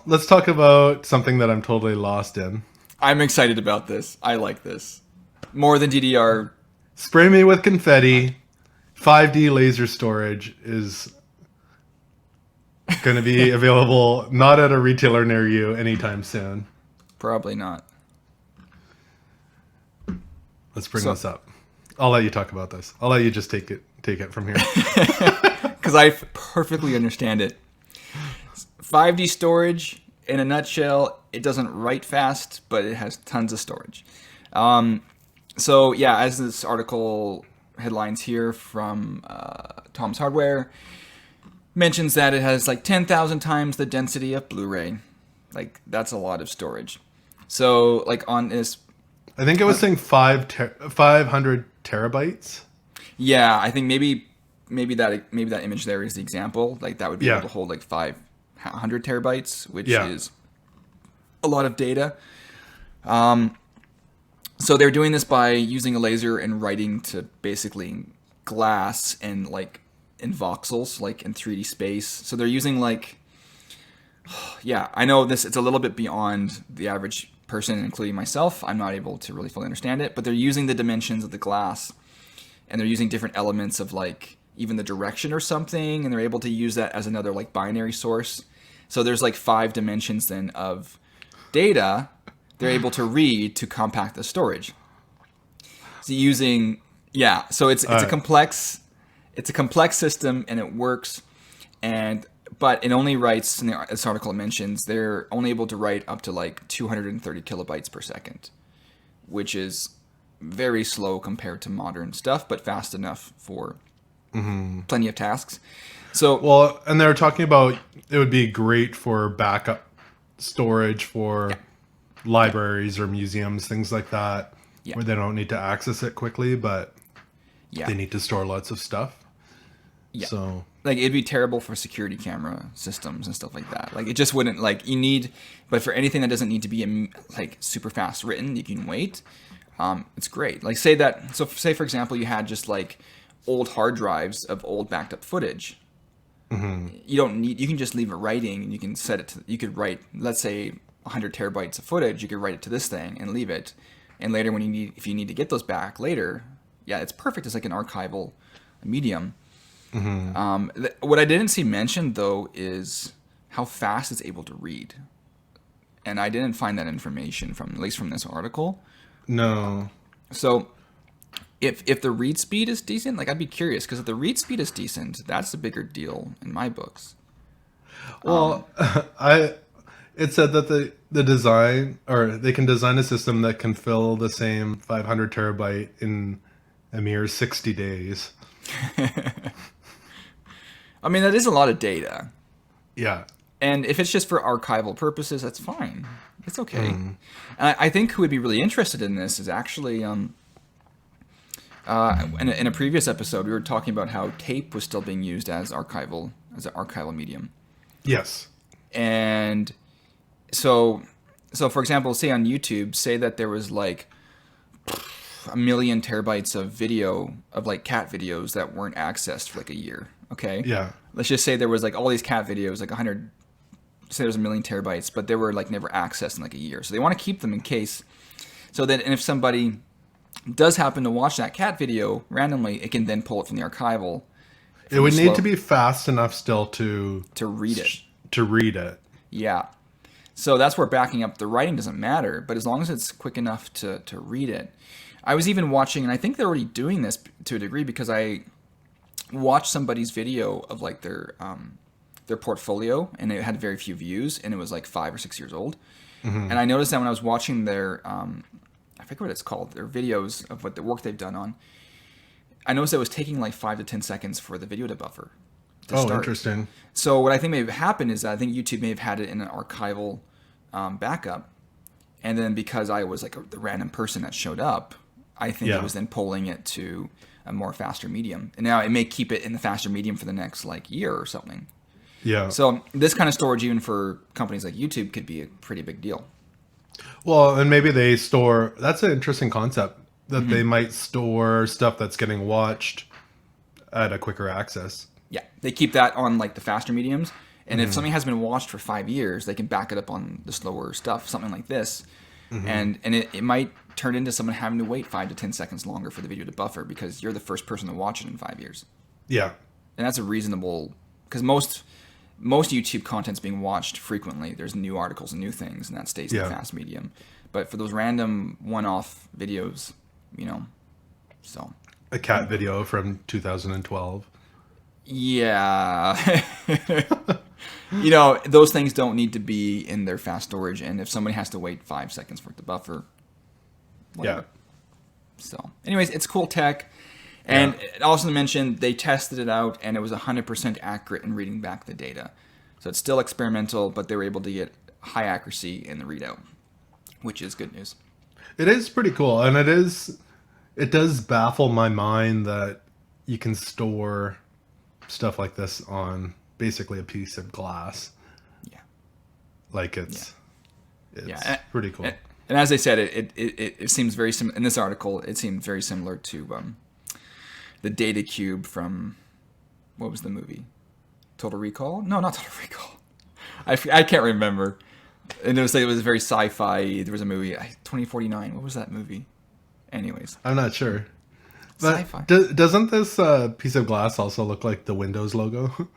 let's talk about something that I'm totally lost in. I'm excited about this. I like this more than DDR. Spray me with confetti. 5D laser storage is going to be available not at a retailer near you anytime soon. Probably not. Let's bring So, this up. I'll let you talk about this. I'll let you just take it from here. because I perfectly understand it. 5D storage, in a nutshell, it doesn't write fast, but it has tons of storage. So yeah, as this article headlines here from Tom's Hardware mentions that it has like 10,000 times the density of Blu-ray. Like that's a lot of storage. So like on this, I think it was saying 500 terabytes. yeah, I think maybe that image there is the example. Like that would be able Yeah. to hold like 500 terabytes, which Yeah. is a lot of data. So they're doing this by using a laser and writing to basically glass and like in voxels, like in 3D space. So they're using like, yeah, I know this. It's a little bit beyond the average person, including myself. I'm not able to really fully understand it, but they're using the dimensions of the glass, and they're using different elements of like even the direction or something, and they're able to use that as another like binary source. So there's like 5 dimensions then of data they're able to read to compact the storage. So using so it's a complex system and it works, but it only writes, in this article it mentions they're only able to write up to like 230 kilobytes per second, which is very slow compared to modern stuff, but fast enough for plenty of tasks. So Well, and they're talking about it would be great for backup storage for libraries or museums, things like that, Yeah. where they don't need to access it quickly, but yeah, they need to store lots of stuff. yeah. So, Like it'd be terrible for security camera systems and stuff like that. Like it just wouldn't like you need, but for anything that doesn't need to be like super fast written, you can wait. It's great. Like say for example, you had just like old hard drives of old backed up footage. You can just leave it writing and you can set it to, you could write, let's say 100 terabytes of footage, you could write it to this thing and leave it. And later if you need to get those back later, yeah, it's perfect. It's like an archival medium. What I didn't see mentioned though is how fast it's able to read. And I didn't find that information at least from this article. no. So if the read speed is decent, like I'd be curious, because if the read speed is decent, that's the bigger deal in my books. Well, it said that the design, or they can design a system that can fill the same 500 terabyte in a mere 60 days. I mean, that is a lot of data. Yeah. And if it's just for archival purposes, that's fine. It's okay. And I think who would be really interested in this is actually, in a previous episode, we were talking about how tape was still being used as an archival medium. Yes. And so for example, say on YouTube, say that there was like 1,000,000 terabytes of video of like cat videos that weren't accessed for like a year. Okay. Yeah. Let's just say there was like all these cat videos, like 100, say there's 1,000,000 terabytes, but they were like never accessed in like a year. So they want to keep them in case, so that, and if somebody does happen to watch that cat video randomly, it can then pull it from the archival. It would need to be fast enough still to read it. to read it. Yeah. So that's where backing up the writing doesn't matter, but as long as it's quick enough to read it. I was even watching, and I think they're already doing this to a degree, because I watched somebody's video of like their portfolio, and it had very few views, and it was like 5 or 6 years old. And I noticed that when I was watching their, I forget what it's called, their videos of what the work they've done on, I noticed it was taking like 5 to 10 seconds for the video to buffer. To start. Interesting. So what I think may have happened is that I think YouTube may have had it in an archival backup, and then because I was like the random person that showed up, I think it was then pulling it to a more faster medium. And now it may keep it in the faster medium for the next like year or something. Yeah. So this kind of storage, even for companies like YouTube, could be a pretty big deal. Well, and maybe they store, that's an interesting concept, that they might store stuff that's getting watched at a quicker access. Yeah, they keep that on like the faster mediums, And if something has been watched for 5 years, they can back it up on the slower stuff, something like this. And it might turn into someone having to wait 5 to 10 seconds longer for the video to buffer because you're the first person to watch it in 5 years. Yeah. And that's a reasonable, because most YouTube content's being watched frequently. There's new articles and new things, and that stays in the fast medium. But for those random one-off videos, so. A cat video from 2012. Yeah. Those things don't need to be in their fast storage, and if somebody has to wait 5 seconds for it to buffer, whatever. Yeah. So, anyways, it's cool tech. And also to mention, they tested it out, and it was 100% accurate in reading back the data. So it's still experimental, but they were able to get high accuracy in the readout, which is good news. It is pretty cool, and it does baffle my mind that you can store stuff like this on basically a piece of glass. Yeah. Like it's pretty cool. And as I said, it seems very similar in this article. It seemed very similar to the data cube from, what was the movie? Total Recall? No, not Total Recall. I can't remember. And it was very sci-fi. There was a movie, 2049. What was that movie? Anyways. I'm not sure. But Sci-fi. Doesn't this piece of glass also look like the Windows logo?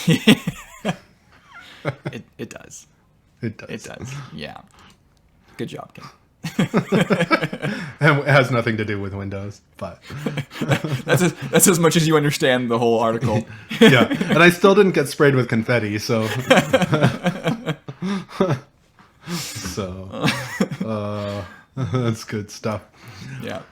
It does. It does. It does. Yeah. Good job, Ken. And it has nothing to do with Windows, but that's as much as you understand the whole article. yeah. And I still didn't get sprayed with confetti, so that's good stuff. Yeah.